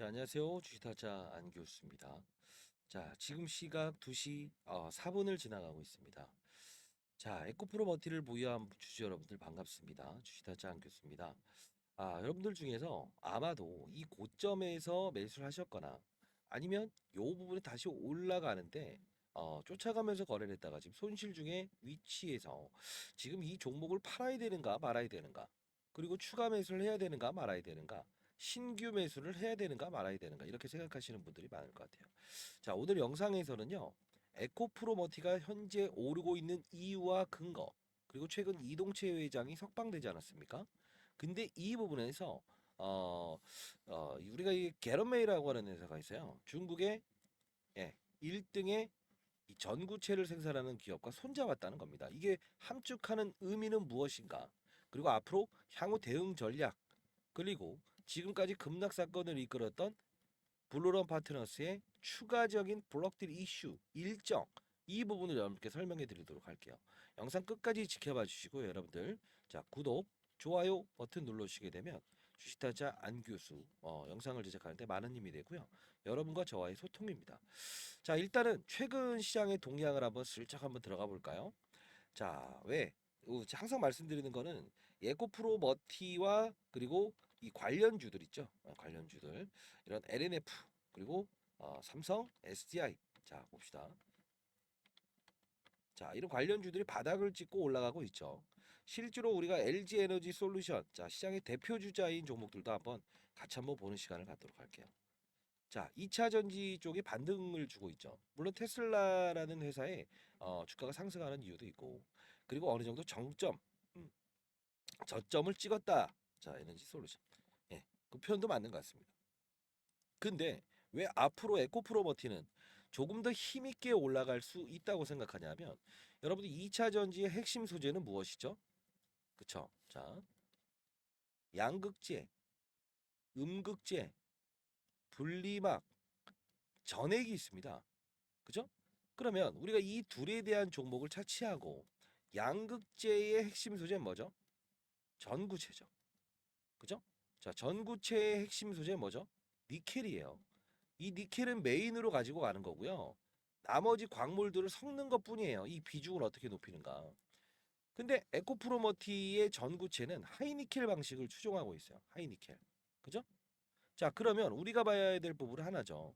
자, 안녕하세요. 주식타자 안교수입니다. 자, 지금 시각 2시 4분을 지나가고 있습니다. 자, 에코프로 머티를 보유한 주주 여러분들 반갑습니다. 주식타자 안교수입니다. 여러분들 중에서 아마도 이 고점에서 매수를 하셨거나 아니면 요 부분이 다시 올라가는데 쫓아가면서 거래를 했다가 지금 손실 중에 위치에서 지금 이 종목을 팔아야 되는가 말아야 되는가, 그리고 추가 매수를 해야 되는가 말아야 되는가, 신규 매수를 해야 되는가 말아야 되는가, 이렇게 생각하시는 분들이 많을 것 같아요. 자, 오늘 영상에서는요, 에코프로머티가 현재 오르고 있는 이유와 근거, 그리고 최근 이동채 회장이 석방되지 않았습니까? 근데 이 부분에서 우리가 이 게런메이라고 하는 회사가 있어요. 중국의 1등의 이 전구체를 생산하는 기업과 손잡았다는 겁니다. 이게 함축하는 의미는 무엇인가? 그리고 앞으로 향후 대응 전략, 그리고 지금까지 급락 사건을 이끌었던 블루런 파트너스의 추가적인 블록딜 이슈 일정, 이 부분을 여러분께 설명해 드리도록 할게요. 영상 끝까지 지켜봐 주시고 여러분들, 자, 구독, 좋아요 버튼 눌러주시게 되면 주식타자 안교수 영상을 제작하는데 많은 힘이 되고요. 여러분과 저와의 소통입니다. 자, 일단은 최근 시장의 동향을 한번 슬쩍 한번 들어가 볼까요? 자, 왜? 항상 말씀드리는 거는 에코프로 머티와 그리고 이 관련주들 있죠. 관련주들. 이런 LNF 그리고 삼성, SDI. 자, 봅시다. 자, 이런 관련주들이 바닥을 찍고 올라가고 있죠. 실제로 우리가 LG 에너지 솔루션, 자, 시장의 대표 주자인 종목들도 한번 같이 한번 보는 시간을 갖도록 할게요. 자, 2차 전지 쪽이 반등을 주고 있죠. 물론 테슬라라는 회사의 주가가 상승하는 이유도 있고, 그리고 어느 정도 정점, 음, 저점을 찍었다. 자, 에너지 솔루션. 예, 그 표현도 맞는 것 같습니다. 근데 왜 앞으로 에코프로머티는 조금 더 힘있게 올라갈 수 있다고 생각하냐면, 여러분들 2차 전지의 핵심 소재는 무엇이죠? 그쵸? 자, 양극재, 음극재, 분리막, 전액이 있습니다. 그죠? 그러면 우리가 이 둘에 대한 종목을 차치하고 양극재의 핵심 소재는 뭐죠? 전구체죠. 그죠? 자, 전구체의 핵심 소재는 뭐죠? 니켈이에요. 이 니켈은 메인으로 가지고 가는 거고요. 나머지 광물들을 섞는 것뿐이에요. 이 비중을 어떻게 높이는가. 근데 에코프로머티의 전구체는 하이니켈 방식을 추종하고 있어요. 하이니켈. 그죠? 자, 그러면 우리가 봐야 될 부분은 하나죠.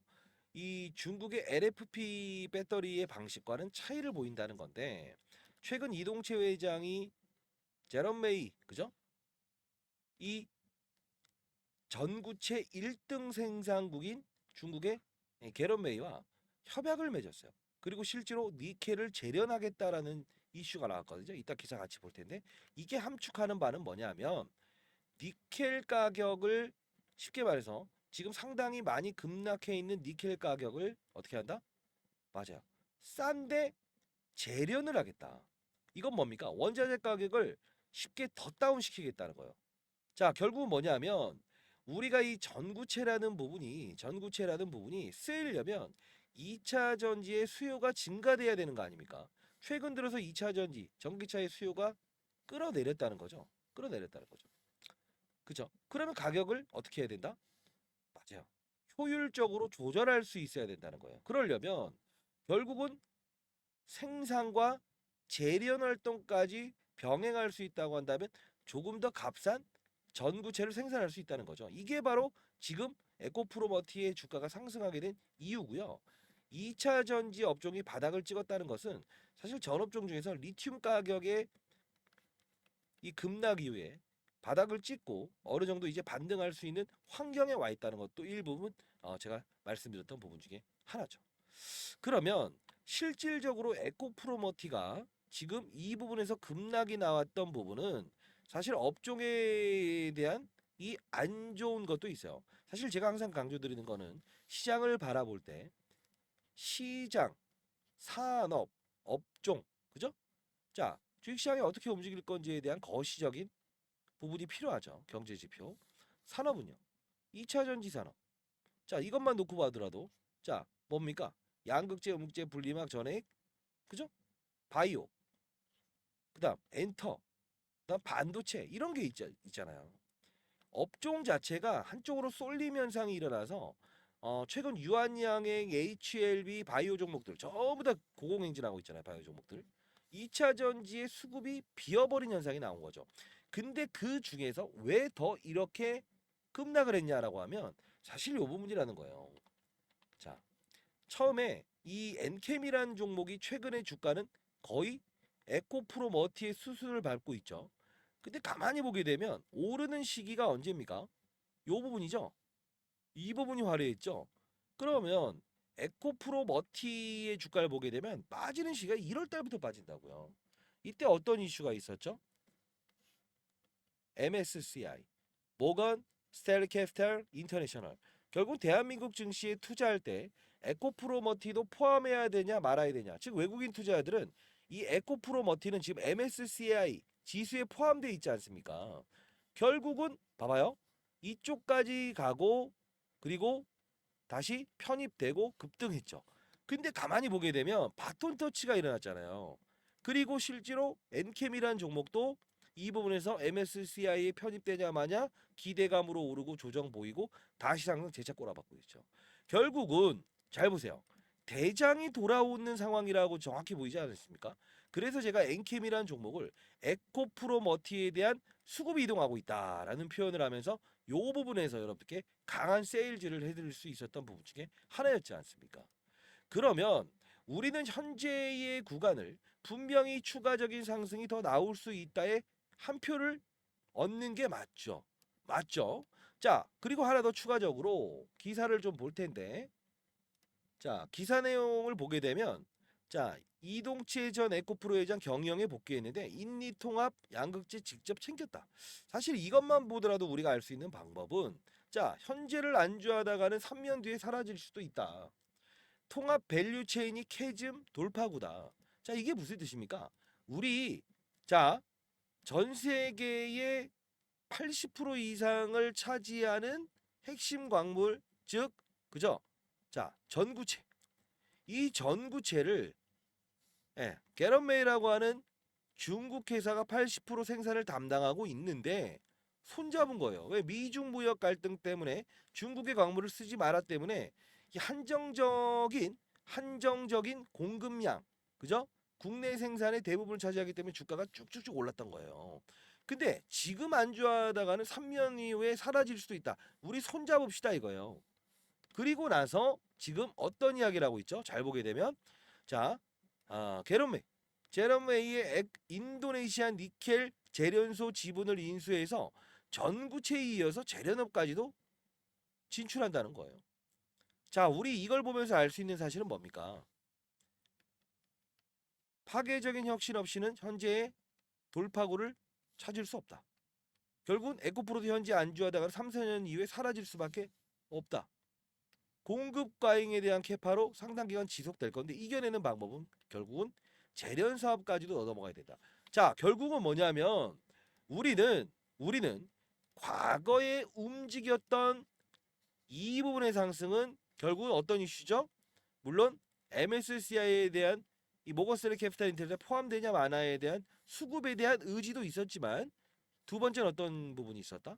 이 중국의 LFP 배터리의 방식과는 차이를 보인다는 건데, 최근 이동채 회장이 제롬 메이, 그죠? 이 전구체 1등 생산국인 중국의 게런 메이와 협약을 맺었어요. 그리고 실제로 니켈을 재련하겠다라는 이슈가 나왔거든요. 이따 기사 같이 볼 텐데, 이게 함축하는 바는 뭐냐면 니켈 가격을, 쉽게 말해서 지금 상당히 많이 급락해 있는 니켈 가격을 어떻게 한다? 맞아요. 싼데 재련을 하겠다. 이건 뭡니까? 원자재 가격을 쉽게 더 다운시키겠다는 거예요. 자, 결국은 뭐냐면 우리가 이 전구체라는 부분이 쓰이려면 2차 전지의 수요가 증가돼야 되는 거 아닙니까? 최근 들어서 2차 전지, 전기차의 수요가 끌어내렸다는 거죠. 끌어내렸다는 거죠. 그죠? 그러면 가격을 어떻게 해야 된다? 맞아요. 효율적으로 조절할 수 있어야 된다는 거예요. 그러려면 결국은 생산과 재련 활동까지 병행할 수 있다고 한다면 조금 더 값싼 전구체를 생산할 수 있다는 거죠. 이게 바로 지금 에코프로머티의 주가가 상승하게 된 이유고요. 2차 전지 업종이 바닥을 찍었다는 것은 사실 전 업종 중에서 리튬 가격의 이 급락 이후에 바닥을 찍고 어느 정도 이제 반등할 수 있는 환경에 와 있다는 것도 일부분 제가 말씀드렸던 부분 중에 하나죠. 그러면 실질적으로 에코프로머티가 지금 이 부분에서 급락이 나왔던 부분은 사실 업종에 대한 이 안 좋은 것도 있어요. 사실 제가 항상 강조드리는 거는 시장을 바라볼 때 시장, 산업, 업종, 그죠? 자, 주식시장이 어떻게 움직일 건지에 대한 거시적인 부분이 필요하죠. 경제 지표. 산업은요. 2차 전지 산업. 자, 이것만 놓고 봐더라도 자, 뭡니까? 양극재, 음극재, 분리막, 전액, 그죠? 바이오, 그다음 엔터, 그다음 반도체 이런 게 있잖아요. 업종 자체가 한쪽으로 쏠림 현상이 일어나서 최근 유한양행, HLB 바이오 종목들 전부 다 고공행진하고 있잖아요. 바이오 종목들. 2차 전지의 수급이 비어버린 현상이 나온 거죠. 근데 그 중에서 왜 더 이렇게 급락을 했냐라고 하면 사실 요 부분이라는 거예요. 자, 처음에 이 엔캠이라는 종목이 최근에 주가는 거의 에코프로 머티의 수순을 밟고 있죠. 근데 가만히 보게 되면 오르는 시기가 언제입니까? 요 부분이죠. 이 부분이 화려했죠. 그러면 에코프로 머티의 주가를 보게 되면 빠지는 시기가 1월 달부터 빠진다고요. 이때 어떤 이슈가 있었죠? MSCI, 모건 스탠리 캐피탈 인터내셔널. 결국 대한민국 증시에 투자할 때 에코프로머티도 포함해야 되냐 말아야 되냐. 즉 외국인 투자자들은 이 에코프로머티는 지금 MSCI 지수에 포함되어 있지 않습니까? 결국은 봐봐요. 이쪽까지 가고 그리고 다시 편입되고 급등했죠. 근데 가만히 보게 되면 바톤 터치가 일어났잖아요. 그리고 실제로 엔캠이라는 종목도 이 부분에서 MSCI에 편입되냐 마냐 기대감으로 오르고 조정 보이고 다시 상승 재차 꼬라박고 있죠. 결국은 잘 보세요. 대장이 돌아오는 상황이라고 정확히 보이지 않습니까? 그래서 제가 엔캠이라는 종목을 에코프로머티에 대한 수급이 이동하고 있다라는 표현을 하면서 요 부분에서 여러분께 강한 세일즈를 해드릴 수 있었던 부분 중에 하나였지 않습니까? 그러면 우리는 현재의 구간을 분명히 추가적인 상승이 더 나올 수 있다에 한 표를 얻는 게 맞죠. 맞죠? 자, 그리고 하나 더 추가적으로 기사를 좀 볼 텐데, 자, 기사 내용을 보게 되면, 자, 이동채 전 에코프로 회장 경영에 복귀했는데 인리통합 양극재 직접 챙겼다. 사실 이것만 보더라도 우리가 알 수 있는 방법은, 자, 현재를 안주하다가는 3년 뒤에 사라질 수도 있다. 통합 밸류 체인이 캐즘 돌파구다. 자, 이게 무슨 뜻입니까? 우리 자, 전 세계의 80% 이상을 차지하는 핵심 광물, 즉 그죠? 자, 전구체. 이 전구체를 게런메이라고 하는 중국 회사가 80% 생산을 담당하고 있는데 손잡은 거예요. 왜? 미중 무역 갈등 때문에 중국의 광물을 쓰지 말아 때문에 이 한정적인 공급량, 그죠? 국내 생산의 대부분을 차지하기 때문에 주가가 쭉쭉쭉 올랐던 거예요. 근데 지금 안주하다가는 3년 이후에 사라질 수도 있다. 우리 손잡읍시다 이거예요. 그리고 나서 지금 어떤 이야기를 하고 있죠? 잘 보게 되면 자, 제런웨이의 인도네시아 니켈 재련소 지분을 인수해서 전구체에 이어서 재련업까지도 진출한다는 거예요. 자, 우리 이걸 보면서 알 수 있는 사실은 뭡니까? 파괴적인 혁신 없이는 현재의 돌파구를 찾을 수 없다. 결국은 에코프로도 현재 안주하다가 3, 4년 이후에 사라질 수밖에 없다. 공급 과잉에 대한 캐파로 상당 기간 지속될 건데 이겨내는 방법은 결국은 재련 사업까지도 얻어먹어야 된다. 자, 결국은 뭐냐면 우리는 과거에 움직였던 이 부분의 상승은 결국은 어떤 이슈죠? 물론 MSCI에 대한 이 모건스탠리 캐피탈 인텔에 포함되냐 마나에 대한 수급에 대한 의지도 있었지만 두 번째는 어떤 부분이 있었다?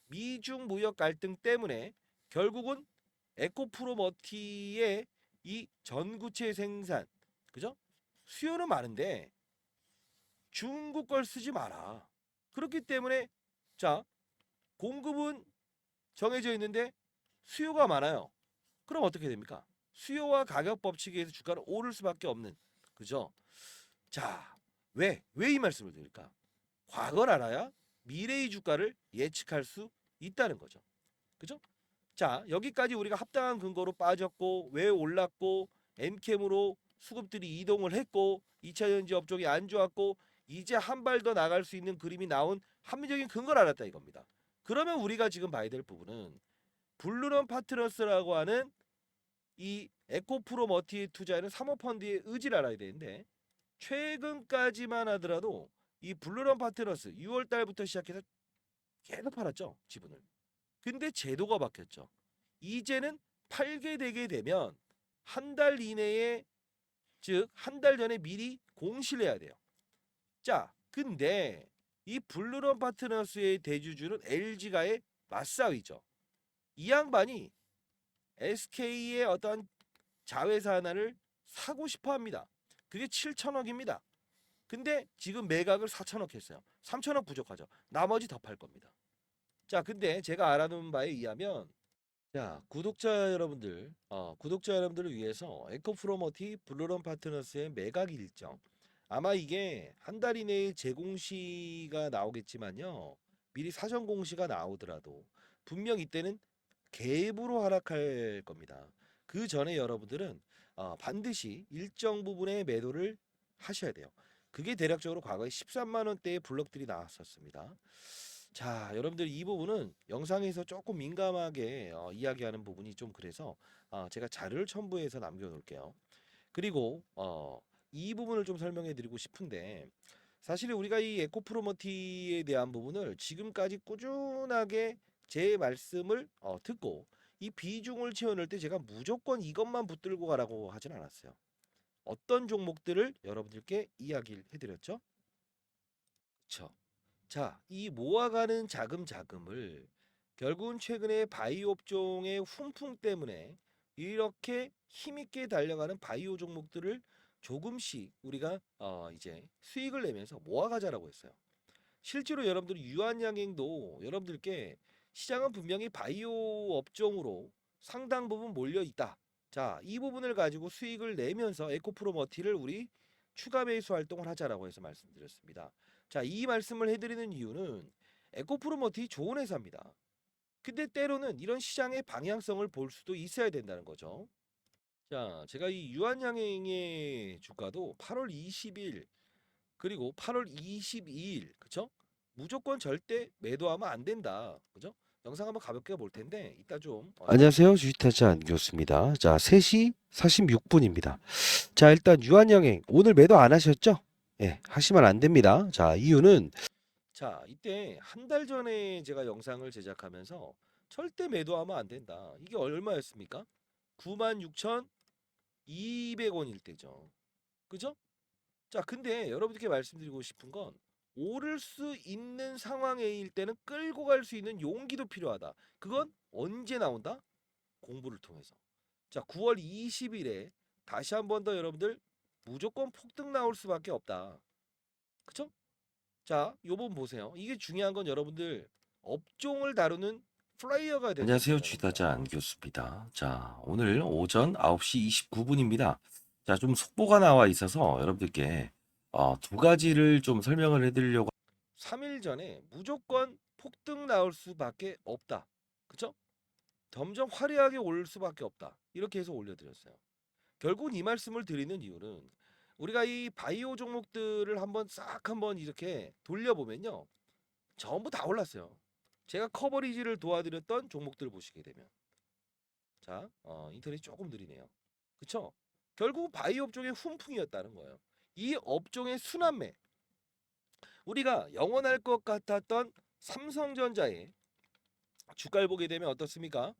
미중 무역 갈등 때문에 결국은 에코프로머티의 이 전구체 생산, 그죠? 수요는 많은데 중국 걸 쓰지 마라. 그렇기 때문에 자, 공급은 정해져 있는데 수요가 많아요. 그럼 어떻게 됩니까? 수요와 가격 법칙에 의해서 주가는 오를 수밖에 없는, 그죠? 자, 왜 이 말씀을 드릴까? 과거를 알아야 미래의 주가를 예측할 수 있다는 거죠. 그죠? 자, 여기까지 우리가 합당한 근거로 빠졌고 왜 올랐고 엔캠으로 수급들이 이동을 했고 2차 전지 업종이 안 좋았고 이제 한 발 더 나갈 수 있는 그림이 나온 합리적인 근거를 알았다 이겁니다. 그러면 우리가 지금 봐야 될 부분은 블루런 파트너스라고 하는 이 에코프로 머티에 투자하는 사모펀드의 의지를 알아야 되는데 최근까지만 하더라도 이 블루런 파트너스 6월 달부터 시작해서 계속 팔았죠, 지분을. 근데 제도가 바뀌었죠. 이제는 팔게 되게 되면 한 달 이내에, 즉 한 달 전에 미리 공시를 해야 돼요. 자, 근데 이 블루런 파트너스의 대주주는 LG가의 맞사위죠. 이 양반이 SK의 어떤 자회사 하나를 사고 싶어 합니다. 그게 7천억입니다. 근데 지금 매각을 4천억 했어요. 3천억 부족하죠. 나머지 더 팔 겁니다. 자, 근데 제가 알아놓은 바에 의하면 자, 구독자 여러분들을 위해서 에코프로머티 블루런 파트너스의 매각 일정 아마 이게 한 달 이내에 재공시가 나오겠지만요. 미리 사전 공시가 나오더라도 분명 이때는 갭으로 하락할 겁니다. 그 전에 여러분들은 반드시 일정 부분의 매도를 하셔야 돼요. 그게 대략적으로 과거에 13만 원대의 블록들이 나왔었습니다. 자, 여러분들 이 부분은 영상에서 조금 민감하게 이야기하는 부분이 좀 그래서 제가 자료를 첨부해서 남겨놓을게요. 그리고 이 부분을 좀 설명해 드리고 싶은데 사실 우리가 이 에코프로머티에 대한 부분을 지금까지 꾸준하게 제 말씀을 듣고 이 비중을 채워낼 때 제가 무조건 이것만 붙들고 가라고 하진 않았어요. 어떤 종목들을 여러분들께 이야기를 해드렸죠? 그렇죠. 자, 이 모아가는 자금을 결국은 최근에 바이오 업종의 훈풍 때문에 이렇게 힘있게 달려가는 바이오 종목들을 조금씩 우리가 이제 수익을 내면서 모아가자라고 했어요. 실제로 여러분들 유한양행도 여러분들께 시장은 분명히 바이오 업종으로 상당 부분 몰려 있다. 자, 이 부분을 가지고 수익을 내면서 에코프로머티를 우리 추가 매수 활동을 하자라고 해서 말씀드렸습니다. 자, 이 말씀을 해드리는 이유는 에코프로머티 좋은 회사입니다. 근데 때로는 이런 시장의 방향성을 볼 수도 있어야 된다는 거죠. 자, 제가 이 유한양행의 주가도 8월 20일 그리고 8월 22일 그쵸? 무조건 절대 매도하면 안 된다. 그죠? 영상 한번 가볍게 볼 텐데 이따 좀 안녕하세요. 주식타자 안교수입니다. 자, 3시 46분입니다. 자, 일단 유한양행 오늘 매도 안 하셨죠? 예, 하시면 안 됩니다. 자, 이유는 자, 이때 한 달 전에 제가 영상을 제작하면서 절대 매도하면 안 된다. 이게 얼마였습니까? 96,200원일 때죠. 그죠? 자, 근데 여러분들께 말씀드리고 싶은 건 오를 수 있는 상황일 때는 끌고 갈 수 있는 용기도 필요하다. 그건 언제 나온다? 공부를 통해서. 자, 9월 20일에 다시 한 번 더 여러분들 무조건 폭등 나올 수밖에 없다. 그쵸? 자, 요번 보세요. 이게 중요한 건 여러분들 업종을 다루는 플레이어가 되는 안녕하세요. 겁니다, 주식타자 여러분들. 안교수입니다. 자, 오늘 오전 9시 29분입니다. 자, 좀 속보가 나와 있어서 여러분들께 두 가지를 좀 설명을 해드리려고. 3일 전에 무조건 폭등 나올 수밖에 없다. 그쵸? 점점 화려하게 올 수밖에 없다. 이렇게 해서 올려드렸어요. 결국은 이 말씀을 드리는 이유는 우리가 이 바이오 종목들을 한번 이렇게 돌려보면요. 전부 다 올랐어요. 제가 커버리지를 도와드렸던 종목들 보시게 되면 자, 인터넷이 조금 느리네요. 그쵸? 결국 바이오 업종의 훈풍이었다는 거예요. 이 업종의 순환매 우리가 영원할 것 같았던 삼성전자의 주가를 보게 되면 어떻습니까?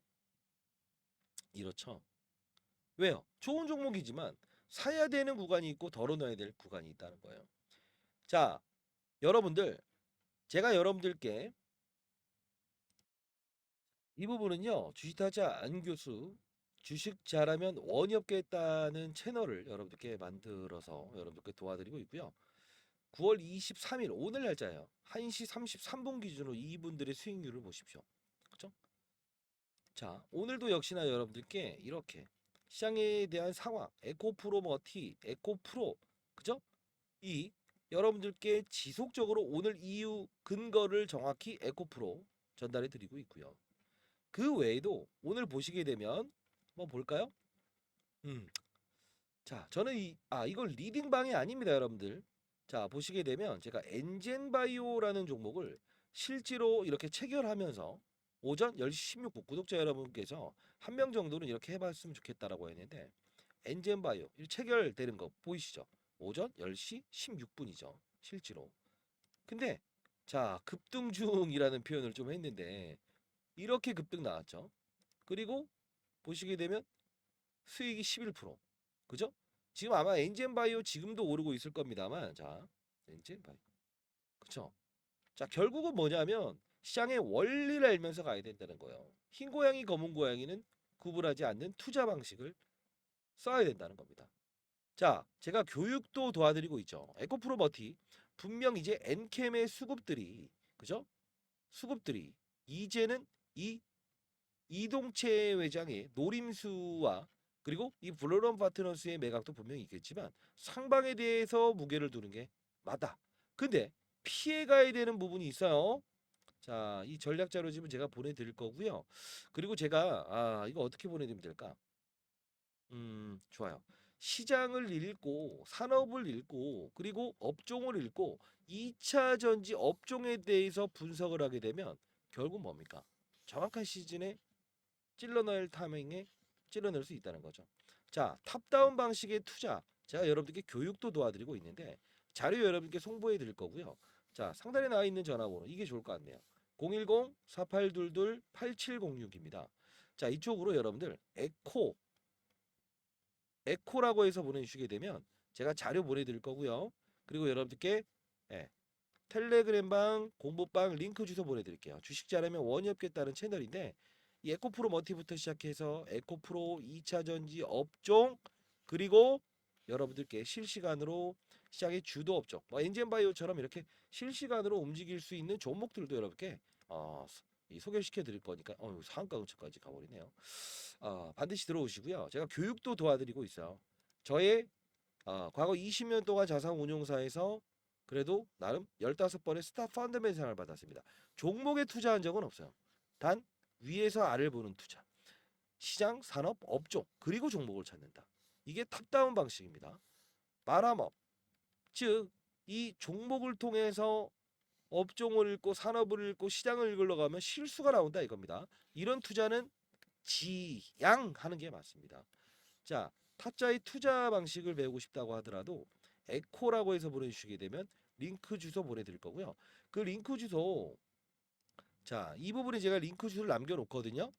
이렇죠. 왜요? 좋은 종목이지만 사야 되는 구간이 있고 덜어놔야 될 구간이 있다는 거예요. 자, 여러분들 제가 여러분들께 이 부분은요. 주식타자 안교수 주식 잘하면 원이 없겠다는 채널을 여러분들께 만들어서 여러분들께 도와드리고 있고요. 9월 23일 오늘 날짜예요. 1시 33분 기준으로 이분들의 수익률을 보십시오. 그렇죠? 자, 오늘도 역시나 여러분들께 이렇게 시장에 대한 상황, 에코프로머티, 에코프로, 그죠? 이 여러분들께 지속적으로 오늘 이유 근거를 정확히 에코프로 전달해 드리고 있고요. 그 외에도 오늘 보시게 되면 한번 볼까요? 음. 자, 저는 이건 리딩방이 아닙니다, 여러분들. 자, 보시게 되면 제가 엔젠바이오라는 종목을 실제로 이렇게 체결하면서 오전 10시 16분 구독자 여러분께서 한 명 정도는 이렇게 해봤으면 좋겠다라고 했는데 엔젠바이오 체결되는 거 보이시죠? 오전 10시 16분이죠, 실제로. 근데 자, 급등 중이라는 표현을 좀 했는데 이렇게 급등 나왔죠. 그리고 보시게 되면 수익이 11%. 그죠? 지금 아마 엔젠바이오 지금도 오르고 있을 겁니다만 자, 엔젠바이오. 그쵸? 자, 결국은 뭐냐면 시장의 원리를 알면서 가야 된다는 거예요. 흰 고양이, 검은 고양이는 구분하지 않는 투자 방식을 써야 된다는 겁니다. 자, 제가 교육도 도와드리고 있죠. 에코프로버티 분명 이제 엔캠의 수급들이 그죠? 수급들이 이제는 이 이동채 회장의 노림수와 그리고 이 블루런 파트너스의 매각도 분명히 있겠지만 상방에 대해서 무게를 두는 게 맞다. 근데 피해가야 되는 부분이 있어요. 자, 이 전략 자료집은 제가 보내드릴 거고요. 그리고 제가 이거 어떻게 보내드리면 될까? 좋아요. 시장을 읽고 산업을 읽고 그리고 업종을 읽고 2차 전지 업종에 대해서 분석을 하게 되면 결국 뭡니까? 정확한 시즌에 찔러낼 타이밍에 찔러낼 수 있다는 거죠. 자, 탑다운 방식의 투자. 제가 여러분들께 교육도 도와드리고 있는데 자료 여러분께 송부해 드릴 거고요. 자, 상단에 나와 있는 전화번호 이게 좋을 것 같네요. 010-4822-8706입니다. 자, 이쪽으로 여러분들 에코라고 해서 보내주시게 되면 제가 자료 보내드릴 거고요. 그리고 여러분들께 예, 텔레그램방 공부방 링크 주소 보내드릴게요. 주식 잘하면 원이 없겠다는 채널인데 이 에코프로 멀티부터 시작해서 에코프로 2차전지 업종 그리고 여러분들께 실시간으로 시장의 주도 업종 뭐 엔젠바이오처럼 이렇게 실시간으로 움직일 수 있는 종목들도 여러분께 소개시켜 드릴 거니까 상한가 근처까지 가버리네요. 반드시 들어오시고요. 제가 교육도 도와드리고 있어요. 저의 과거 20년 동안 자산 운용사에서 그래도 나름 15번의 스타 펀드멘상을 받았습니다. 종목에 투자한 적은 없어요. 단 위에서 아래를 보는 투자. 시장, 산업, 업종 그리고 종목을 찾는다. 이게 탑다운 방식입니다. 바람업 즉 이 종목을 통해서 업종을 읽고 산업을 읽고 시장을 읽으러 가면 실수가 나온다 이겁니다. 이런 투자는 지양하는 게 맞습니다. 자, 타짜의 투자 방식을 배우고 싶다고 하더라도 에코라고 해서 보내주시게 되면 링크 주소 보내드릴 거고요. 그 링크 주소 자, 이 부분에 제가 링크 주소를 남겨놓거든요.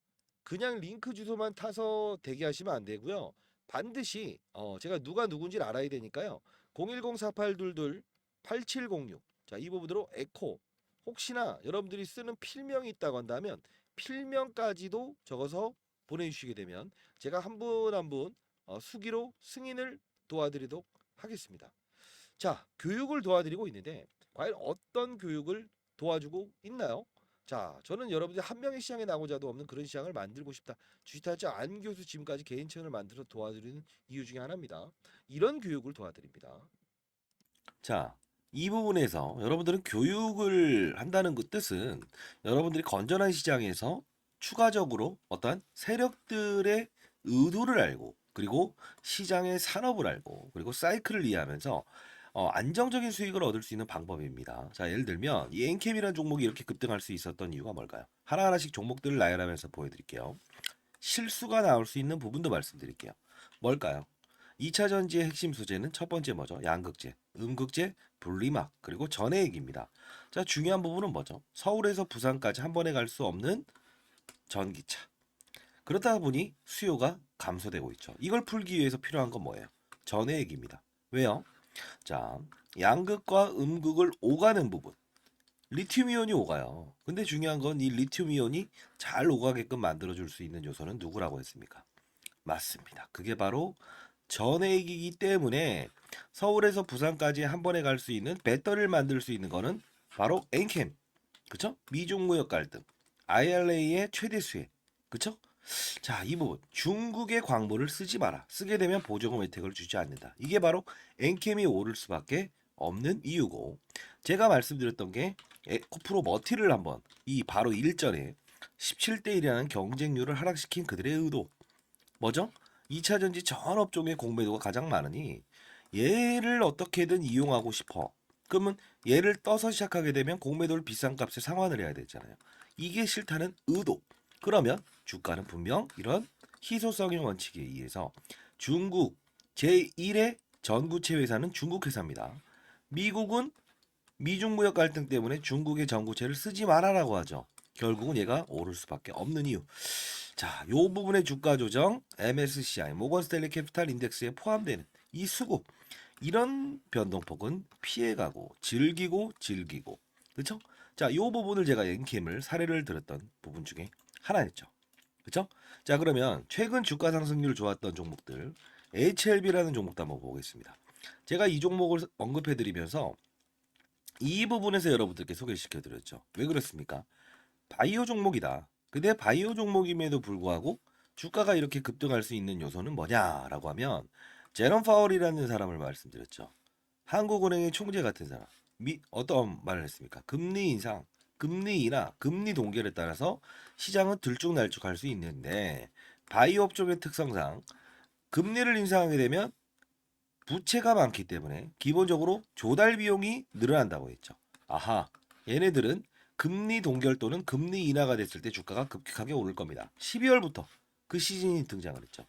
그냥 링크 주소만 타서 대기하시면 안 되고요. 반드시 제가 누가 누군지를 알아야 되니까요. 010-4822-8706 자, 이 부분으로 에코 혹시나 여러분들이 쓰는 필명이 있다고 한다면 필명까지도 적어서 보내주시게 되면 제가 한 분 한 분 수기로 승인을 도와드리도록 하겠습니다. 자, 교육을 도와드리고 있는데 과연 어떤 교육을 도와주고 있나요? 자, 저는 여러분들 한 명의 시장에 나고자도 없는 그런 시장을 만들고 싶다. 주식타짜 안 교수 지금까지 개인 채널을 만들어 도와드리는 이유 중에 하나입니다. 이런 교육을 도와드립니다. 자, 이 부분에서 여러분들은 교육을 한다는 그 뜻은 여러분들이 건전한 시장에서 추가적으로 어떤 세력들의 의도를 알고 그리고 시장의 산업을 알고 그리고 사이클을 이해하면서 안정적인 수익을 얻을 수 있는 방법입니다. 자, 예를 들면 이 엔캠이라는 종목이 이렇게 급등할 수 있었던 이유가 뭘까요? 하나하나씩 종목들을 나열하면서 보여드릴게요. 실수가 나올 수 있는 부분도 말씀드릴게요. 뭘까요? 2차 전지의 핵심 소재는 첫 번째 뭐죠? 양극재, 음극재, 분리막, 그리고 전해액입니다. 자, 중요한 부분은 뭐죠? 서울에서 부산까지 한 번에 갈 수 없는 전기차. 그렇다 보니 수요가 감소되고 있죠. 이걸 풀기 위해서 필요한 건 뭐예요? 전해액입니다. 왜요? 자, 양극과 음극을 오가는 부분. 리튬 이온이 오가요. 근데 중요한 건 이 리튬 이온이 잘 오가게끔 만들어줄 수 있는 요소는 누구라고 했습니까? 맞습니다. 그게 바로 전해액이기 때문에 서울에서 부산까지 한 번에 갈 수 있는 배터리를 만들 수 있는 거는 바로 엔캠. 그쵸? 미중 무역 갈등. IRA의 최대 수혜. 그쵸? 자, 이 부분. 중국의 광물을 쓰지 마라. 쓰게 되면 보조금 혜택을 주지 않는다. 이게 바로 엔캠이 오를 수밖에 없는 이유고, 제가 말씀드렸던 게 에코프로 머티를 한번 이 바로 일전에 17대 1이라는 경쟁률을 하락시킨 그들의 의도. 뭐죠? 2차 전지 전 업종의 공매도가 가장 많으니 얘를 어떻게든 이용하고 싶어. 그러면 얘를 떠서 시작하게 되면 공매도를 비싼 값에 상환을 해야 되잖아요. 이게 싫다는 의도. 그러면 주가는 분명 이런 희소성의 원칙에 의해서 중국 제1의 전구체 회사는 중국 회사입니다. 미국은 미중 무역 갈등 때문에 중국의 전구체를 쓰지 말아라고 하죠. 결국은 얘가 오를 수밖에 없는 이유. 자, 요 부분의 주가 조정 MSCI 모건스탠리 캐피탈 인덱스에 포함되는 이 수급 이런 변동폭은 피해가고 즐기고 그렇죠? 자, 이 부분을 제가 엔캠을 사례를 들었던 부분 중에 하나였죠. 그렇죠? 자, 그러면 최근 주가 상승률 좋았던 종목들 HLB라는 종목도 한번 보겠습니다. 제가 이 종목을 언급해 드리면서 이 부분에서 여러분들께 소개시켜 드렸죠. 왜 그렇습니까? 바이오 종목이다. 근데 바이오 종목임에도 불구하고 주가가 이렇게 급등할 수 있는 요소는 뭐냐라고 하면 제롬 파월이라는 사람을 말씀드렸죠. 한국은행의 총재 같은 사람. 어떤 말을 했습니까? 금리 인상, 금리 인하, 금리 동결에 따라서 시장은 들쭉날쭉할 수 있는데 바이오 업종의 특성상 금리를 인상하게 되면 부채가 많기 때문에 기본적으로 조달 비용이 늘어난다고 했죠. 아하, 얘네들은 금리 동결 또는 금리 인하가 됐을 때 주가가 급격하게 오를 겁니다. 12월부터 그 시즌이 등장을 했죠.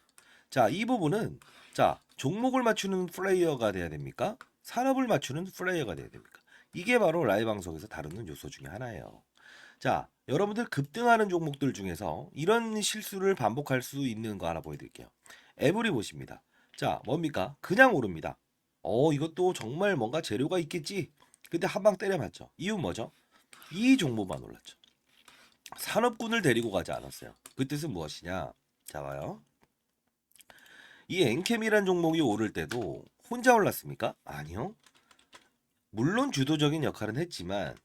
자, 이 부분은 자, 종목을 맞추는 플레이어가 돼야 됩니까? 산업을 맞추는 플레이어가 돼야 됩니까? 이게 바로 라이브 방송에서 다루는 요소 중에 하나예요. 자, 여러분들 급등하는 종목들 중에서 이런 실수를 반복할 수 있는 거 하나 보여드릴게요. 에브리 보십니다. 자, 뭡니까? 그냥 오릅니다. 이것도 정말 뭔가 재료가 있겠지. 근데 한 방 때려맞죠. 이유 뭐죠? 이 종목만 올랐죠. 산업군을 데리고 가지 않았어요. 그 뜻은 무엇이냐? 자, 봐요. 이 엔캠이란 종목이 오를 때도 혼자 올랐습니까? 아니요. 물론 주도적인 역할은 했지만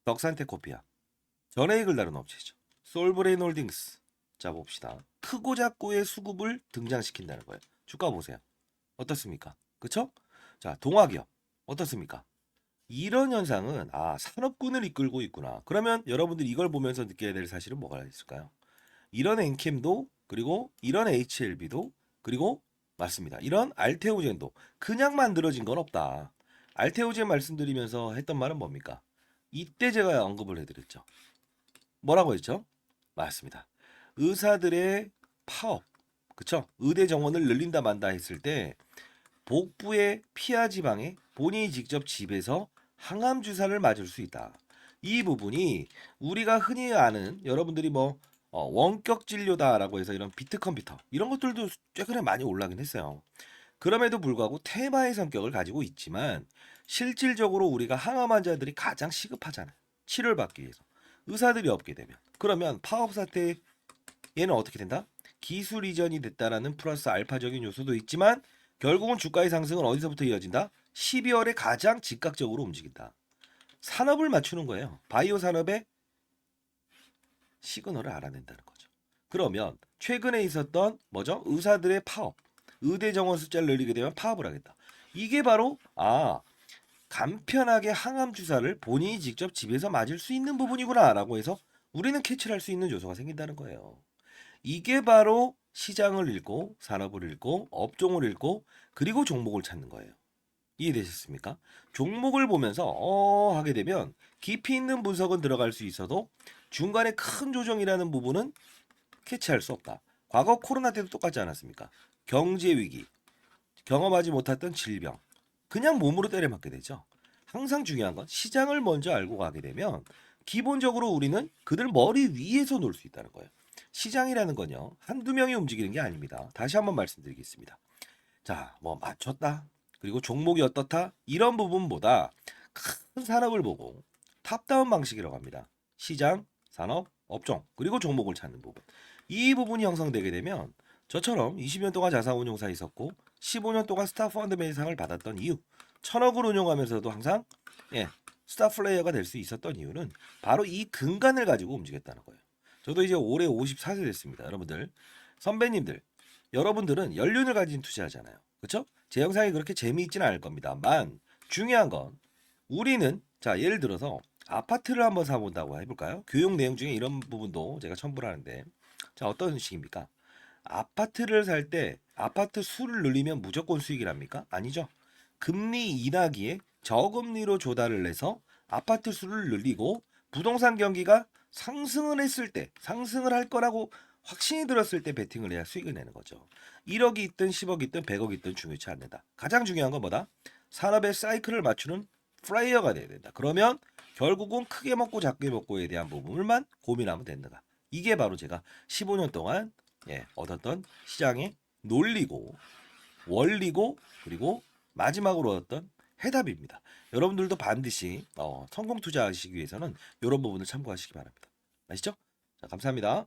덕산테코피아, 전해익을 다룬 업체죠. 솔브레인 홀딩스. 자, 봅시다. 크고 작고의 수급을 등장시킨다는 거예요. 주가 보세요. 어떻습니까? 그쵸? 자, 동화기업 어떻습니까? 이런 현상은 산업군을 이끌고 있구나. 그러면 여러분들이 이걸 보면서 느껴야 될 사실은 뭐가 있을까요? 이런 엔캠도 그리고 이런 HLB도 그리고 맞습니다. 이런 알테오젠도 그냥 만들어진 건 없다. 알테오젠 말씀드리면서 했던 말은 뭡니까? 이때 제가 언급을 해드렸죠. 뭐라고 했죠? 맞습니다. 의사들의 파업, 그쵸? 의대 정원을 늘린다 만다 했을 때 복부의 피하 지방에 본인이 직접 집에서 항암 주사를 맞을 수 있다. 이 부분이 우리가 흔히 아는 여러분들이 원격 진료다라고 해서 이런 비트 컴퓨터 이런 것들도 최근에 많이 올라긴 했어요. 그럼에도 불구하고 테마의 성격을 가지고 있지만 실질적으로 우리가 항암 환자들이 가장 시급하잖아요. 치료를 받기 위해서. 의사들이 없게 되면. 그러면 파업 사태 얘는 어떻게 된다? 기술 이전이 됐다라는 플러스 알파적인 요소도 있지만 결국은 주가의 상승은 어디서부터 이어진다? 12월에 가장 즉각적으로 움직인다. 산업을 맞추는 거예요. 바이오 산업의 시그널을 알아낸다는 거죠. 그러면 최근에 있었던 뭐죠? 의사들의 파업, 의대 정원 숫자를 늘리게 되면 파업을 하겠다. 이게 바로 간편하게 항암 주사를 본인이 직접 집에서 맞을 수 있는 부분이구나라고 해서 우리는 캐치를 할 수 있는 요소가 생긴다는 거예요. 이게 바로 시장을 읽고 산업을 읽고 업종을 읽고 그리고 종목을 찾는 거예요. 이해되셨습니까? 종목을 보면서 하게 되면 깊이 있는 분석은 들어갈 수 있어도 중간에 큰 조정이라는 부분은 캐치할 수 없다. 과거 코로나 때도 똑같지 않았습니까? 경제 위기, 경험하지 못했던 질병, 그냥 몸으로 때려맞게 되죠. 항상 중요한 건 시장을 먼저 알고 가게 되면 기본적으로 우리는 그들 머리 위에서 놀 수 있다는 거예요. 시장이라는 건요, 한두 명이 움직이는 게 아닙니다. 다시 한번 말씀드리겠습니다. 자, 맞췄다. 그리고 종목이 어떻다? 이런 부분보다 큰 산업을 보고 탑다운 방식이라고 합니다. 시장, 산업, 업종, 그리고 종목을 찾는 부분. 이 부분이 형성되게 되면 저처럼 20년 동안 자산운용사 있었고 15년 동안 스타 펀드맨상을 받았던 이유, 1000억을 운용하면서도 항상 스타 플레이어가 될 수 있었던 이유는 바로 이 근간을 가지고 움직였다는 거예요. 저도 이제 올해 54세 됐습니다. 여러분들, 선배님들, 여러분들은 연륜을 가진 투자하잖아요. 그렇죠? 제 영상이 그렇게 재미있지는 않을 겁니다만 중요한 건 우리는 자, 예를 들어서 아파트를 한번 사본다고 해볼까요? 교육 내용 중에 이런 부분도 제가 첨부를 하는데 자, 어떤 식입니까? 아파트를 살 때 아파트 수를 늘리면 무조건 수익이랍니까? 아니죠. 금리 인하기에 저금리로 조달을 해서 아파트 수를 늘리고 부동산 경기가 상승을 했을 때 상승을 할 거라고 확신이 들었을 때 베팅을 해야 수익을 내는 거죠. 1억이 있든 10억이 있든 100억이 있든 중요치 않는다. 가장 중요한 건 뭐다? 산업의 사이클을 맞추는 플레이어가 돼야 된다. 그러면 결국은 크게 먹고 작게 먹고에 대한 부분을만 고민하면 된다. 이게 바로 제가 15년 동안 얻었던 시장의 논리고 원리고 그리고 마지막으로 얻었던 해답입니다. 여러분들도 반드시 성공 투자하시기 위해서는 이런 부분을 참고하시기 바랍니다. 아시죠? 자, 감사합니다.